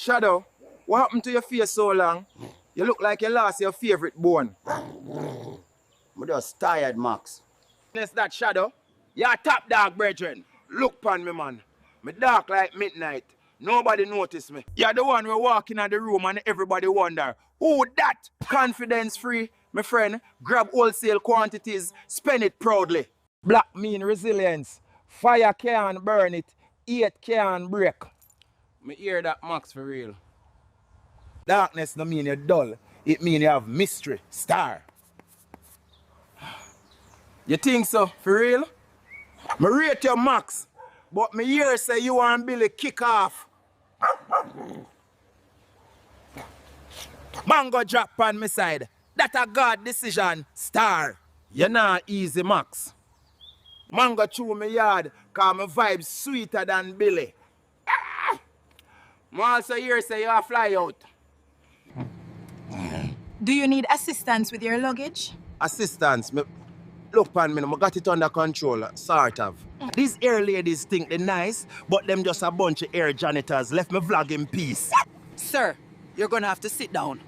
Shadow, what happened to your face so long? You look like you lost your favorite bone. I'm just tired, Max. It's that Shadow. You're a top dog, brethren. Look pon me, man. Me dark like midnight. Nobody notice me. You're the one we walk in the room and everybody wonder, who that? Confidence free, my friend. Grab wholesale quantities, spend it proudly. Black mean resilience. Fire can't burn it, heat can't break. Me hear that, Max, for real. Darkness no mean you're dull. It mean you have mystery, star. You think so, for real? Me rate you, Max. But me hear say you and Billy kick off. Mango drop on me side. That a God decision, star. You're not easy, Max. Mango chew me yard, cause my vibe sweeter than Billy. Me also hear say you a fly out. Do you need assistance with your luggage? Assistance, me look pan me, I got it under control, sort of. These air ladies think they're nice, but them just a bunch of air janitors. Left me vlog in peace. Sir, you're gonna have to sit down.